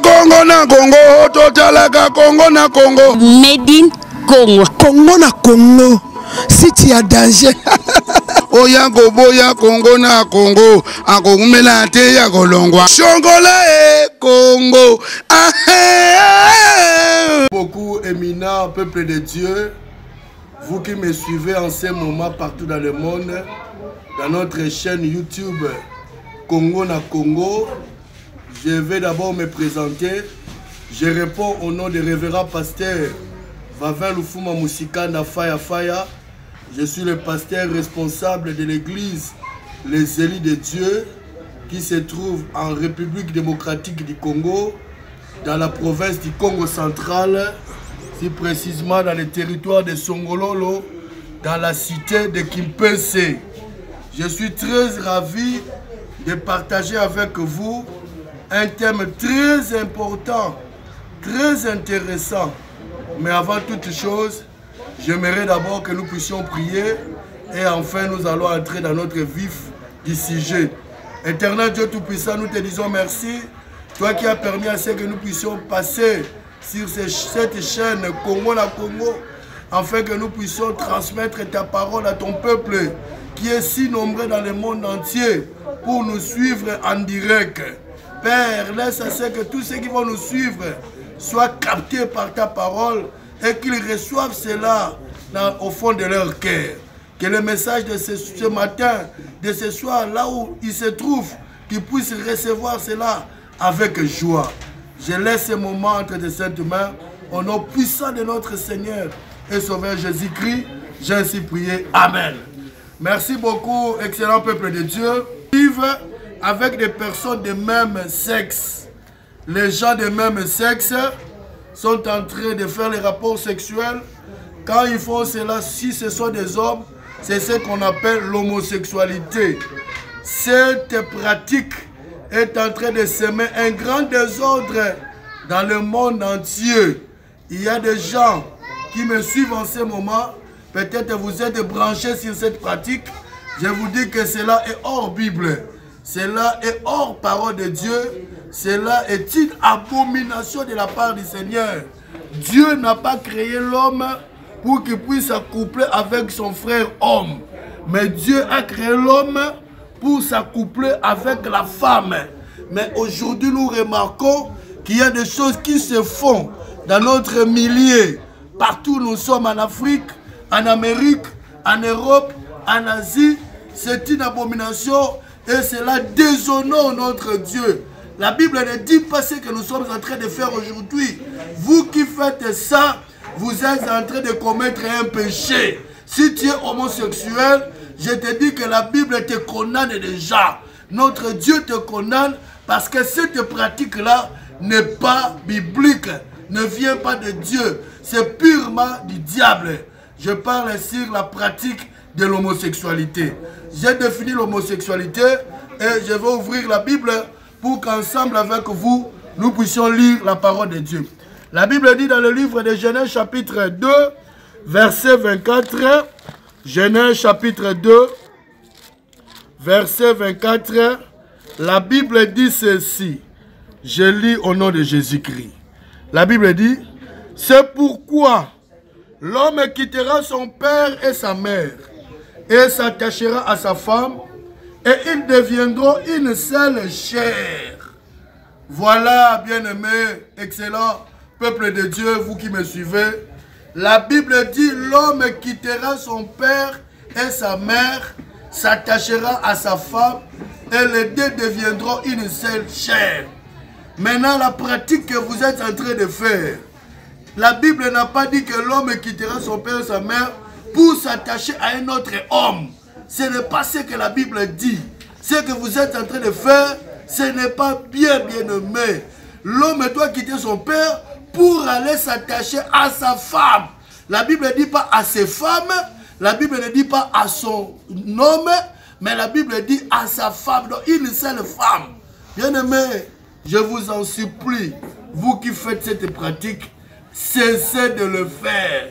Congo na Congo, totalaka Congo na Congo. Made in Congo. Congo na Congo. Si tu as danger. Oya boya Congo na Congo. Akoumela te ya kolongwa. Shongola e Congo. Beaucoup éminent peuple de Dieu, vous qui me suivez en ce moment partout dans le monde, dans notre chaîne YouTube Congo na Congo, je vais d'abord me présenter. Je réponds au nom de révérend pasteur Vavin Lufuma Musikanda Faya Faya. Je suis le pasteur responsable de l'église Les Élus de Dieu qui se trouve en République démocratique du Congo, dans la province du Congo central, si précisément dans le territoire de Songololo, dans la cité de Kimpese. Je suis très ravi de partager avec vous un thème très important, très intéressant. Mais avant toute chose, j'aimerais d'abord que nous puissions prier et enfin nous allons entrer dans notre vif du sujet. Éternel Dieu Tout-Puissant, nous te disons merci. Toi qui as permis à ce que nous puissions passer sur cette chaîne Congo na Congo, afin que nous puissions transmettre ta parole à ton peuple qui est si nombreux dans le monde entier pour nous suivre en direct. Père, laisse à ce que tous ceux qui vont nous suivre soient captés par ta parole et qu'ils reçoivent cela au fond de leur cœur. Que le message de ce matin, de ce soir, là où ils se trouvent, qu'ils puissent recevoir cela avec joie. Je laisse ce moment entre tes saintes mains, au nom puissant de notre Seigneur et Sauveur Jésus-Christ. J'ai ainsi prié. Amen. Merci beaucoup, excellent peuple de Dieu. Vivre avec des personnes de même sexe. Les gens de même sexe sont en train de faire les rapports sexuels. Quand ils font cela, si ce sont des hommes, c'est ce qu'on appelle l'homosexualité. Cette pratique est en train de semer un grand désordre dans le monde entier. Il y a des gens qui me suivent en ce moment. Peut-être vous êtes branchés sur cette pratique. Je vous dis que cela est hors Bible. Cela est hors parole de Dieu. Cela est une abomination de la part du Seigneur. Dieu n'a pas créé l'homme pour qu'il puisse s'accoupler avec son frère homme. Mais Dieu a créé l'homme pour s'accoupler avec la femme. Mais aujourd'hui, nous remarquons qu'il y a des choses qui se font dans notre milieu. Partout où nous sommes, en Afrique, en Amérique, en Europe, en Asie. C'est une abomination et cela déshonore notre Dieu. La Bible ne dit pas ce que nous sommes en train de faire aujourd'hui. Vous qui faites ça, vous êtes en train de commettre un péché. Si tu es homosexuel, je te dis que la Bible te condamne déjà. Notre Dieu te condamne parce que cette pratique-là n'est pas biblique, ne vient pas de Dieu. C'est purement du diable. Je parle sur la pratique de l'homosexualité. J'ai défini l'homosexualité et je vais ouvrir la Bible pour qu'ensemble avec vous, nous puissions lire la parole de Dieu. La Bible dit dans le livre de Genèse chapitre 2, verset 24, Genèse chapitre 2, verset 24, la Bible dit ceci. Je lis au nom de Jésus-Christ. La Bible dit, c'est pourquoi l'homme quittera son père et sa mère et s'attachera à sa femme et ils deviendront une seule chair. Voilà, bien-aimés, excellent peuple de Dieu, vous qui me suivez. La Bible dit, l'homme quittera son père et sa mère, s'attachera à sa femme et les deux deviendront une seule chair. Maintenant, la pratique que vous êtes en train de faire, la Bible n'a pas dit que l'homme quittera son père et sa mère pour s'attacher à un autre homme. Ce n'est pas ce que la Bible dit. Ce que vous êtes en train de faire, ce n'est pas bien, bien-aimé. L'homme doit quitter son père pour aller s'attacher à sa femme. La Bible ne dit pas à ses femmes, la Bible ne dit pas à son homme, mais la Bible dit à sa femme, donc une seule femme. Bien-aimé, je vous en supplie, vous qui faites cette pratique, cessez de le faire.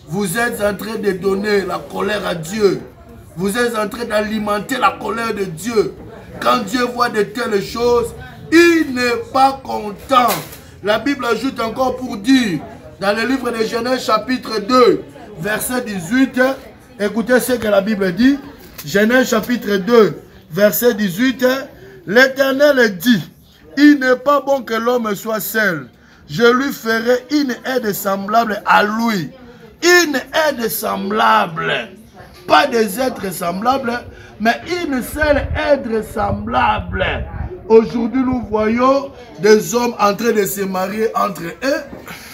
Vous êtes en train de donner la colère à Dieu. Vous êtes en train d'alimenter la colère de Dieu. Quand Dieu voit de telles choses, Il n'est pas content. La Bible ajoute encore pour dire, dans le livre de Genèse chapitre 2, verset 18, écoutez ce que la Bible dit. Genèse chapitre 2, verset 18, l'Éternel dit, il n'est pas bon que l'homme soit seul. Je lui ferai une aide semblable à lui. Une aide semblable. Pas des êtres semblables, mais une seule aide semblable. Aujourd'hui, nous voyons des hommes en train de se marier entre eux.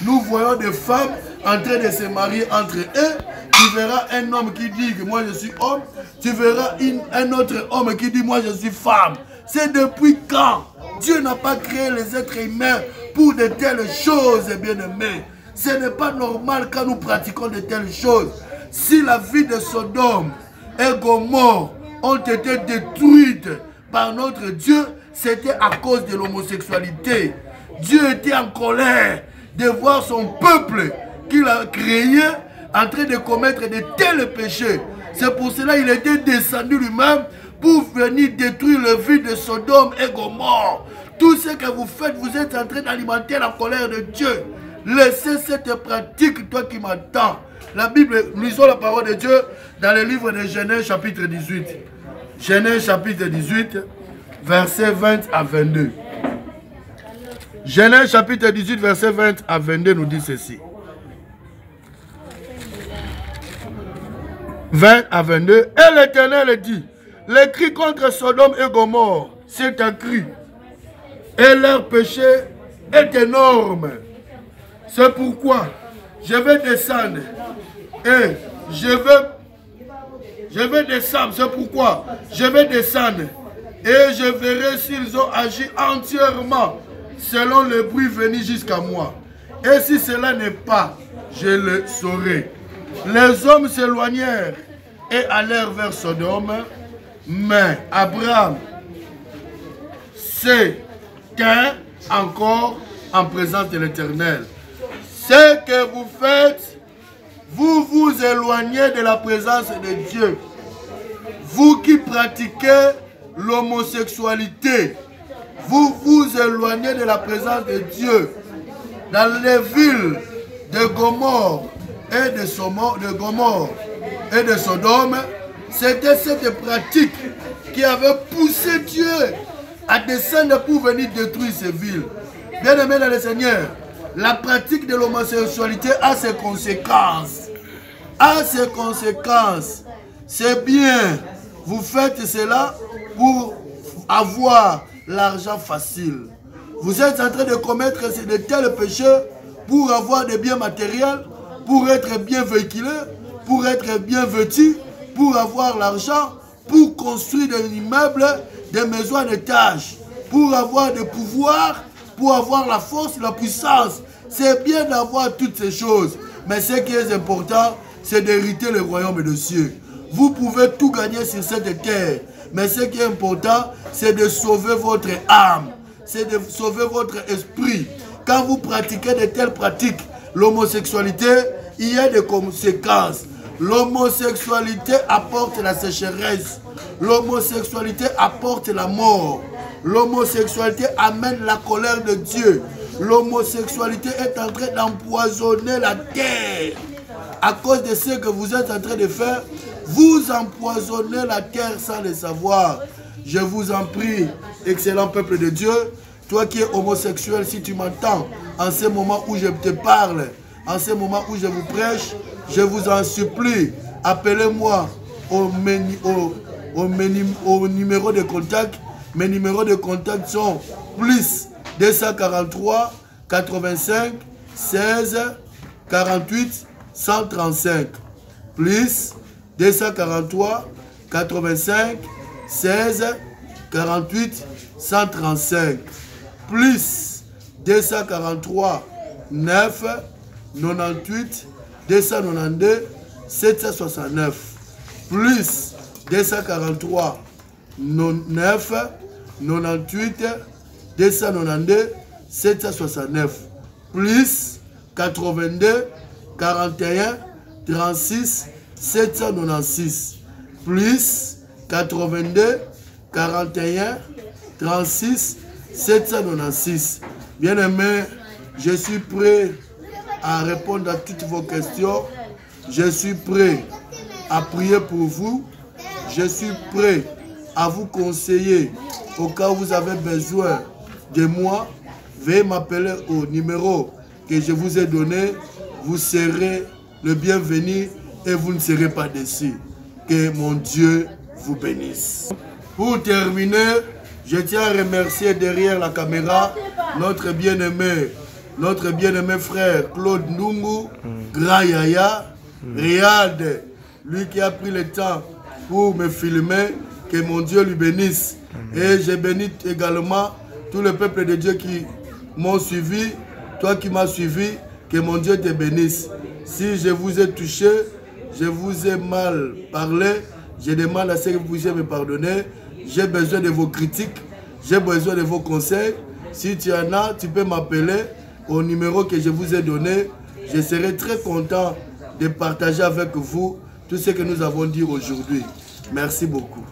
Nous voyons des femmes en train de se marier entre eux. Tu verras un homme qui dit que moi je suis homme. Tu verras un autre homme qui dit moi je suis femme. C'est depuis quand Dieu n'a pas créé les êtres humains pour de telles choses, bien-aimés. Ce n'est pas normal quand nous pratiquons de telles choses. Si la vie de Sodome et Gomorrhe ont été détruites par notre Dieu, c'était à cause de l'homosexualité. Dieu était en colère de voir son peuple qu'il a créé en train de commettre de tels péchés. C'est pour cela qu'il était descendu lui-même pour venir détruire la vie de Sodome et Gomorrhe. Tout ce que vous faites, vous êtes en train d'alimenter la colère de Dieu. Laissez cette pratique, toi qui m'entends. La Bible, lisons la parole de Dieu dans le livre de Genèse chapitre 18. Genèse chapitre 18, versets 20 à 22. Genèse chapitre 18, verset 20 à 22 nous dit ceci. 20 à 22. Et l'Éternel dit, les cris contre Sodome et Gomorrhe, c'est un cri. Et leur péché est énorme. C'est pourquoi je vais descendre. Et je vais descendre. C'est pourquoi je vais descendre. Et je verrai s'ils ont agi entièrement selon le bruit venu jusqu'à moi. Et si cela n'est pas, je le saurai. Les hommes s'éloignèrent et allèrent vers Sodome. Mais Abraham s'est tint encore en présence de l'Éternel. Ce que vous faites, vous vous éloignez de la présence de Dieu. Vous qui pratiquez l'homosexualité, vous vous éloignez de la présence de Dieu. Dans les villes de Gomorrhe et de Sodome, c'était cette pratique qui avait poussé Dieu à descendre pour venir détruire ces villes. Bien aimé dans le Seigneur, la pratique de l'homosexualité a ses conséquences. A ses conséquences. C'est bien, vous faites cela pour avoir l'argent facile. Vous êtes en train de commettre de tels péchés pour avoir des biens matériels, pour être bien véhiculé, pour être bien vêtu, pour avoir l'argent, pour construire des immeubles, des maisons en étage, pour avoir des pouvoirs, pour avoir la force, la puissance. C'est bien d'avoir toutes ces choses, mais ce qui est important, c'est d'hériter le royaume des cieux. Vous pouvez tout gagner sur cette terre, mais ce qui est important, c'est de sauver votre âme, c'est de sauver votre esprit. Quand vous pratiquez de telles pratiques, l'homosexualité, il y a des conséquences. L'homosexualité apporte la sécheresse. L'homosexualité apporte la mort. L'homosexualité amène la colère de Dieu. L'homosexualité est en train d'empoisonner la terre. À cause de ce que vous êtes en train de faire, vous empoisonnez la terre sans le savoir. Je vous en prie, excellent peuple de Dieu, toi qui es homosexuel, si tu m'entends, en ce moment où je te parle, en ce moment où je vous prêche, je vous en supplie, appelez-moi au numéro de contact. Mes numéros de contact sont plus 243 85 16 48 135. Plus 243 85 16 48 135. Plus 243 9 98 292 769. Plus 243 9 98 292 769. Plus 82 41 36 796. Plus 82 41 36 796. Bien-aimés, je suis prêt à répondre à toutes vos questions. Je suis prêt à prier pour vous. Je suis prêt à vous conseiller au cas où vous avez besoin de moi. Veuillez m'appeler au numéro que je vous ai donné. Vous serez le bienvenu et vous ne serez pas déçus. Que mon Dieu vous bénisse. Pour terminer, je tiens à remercier derrière la caméra notre bien-aimé frère Claude Ndungu, Grand Yaya, Riyad, lui qui a pris le temps pour me filmer. Que mon Dieu lui bénisse. Et je bénis également tout le peuple de Dieu qui m'ont suivi, toi qui m'as suivi, que mon Dieu te bénisse. Si je vous ai touché, je vous ai mal parlé, je demande à ce que vous puissiez me pardonner. J'ai besoin de vos critiques, j'ai besoin de vos conseils. Si tu en as, tu peux m'appeler au numéro que je vous ai donné. Je serai très content de partager avec vous tout ce que nous avons dit aujourd'hui. Merci beaucoup.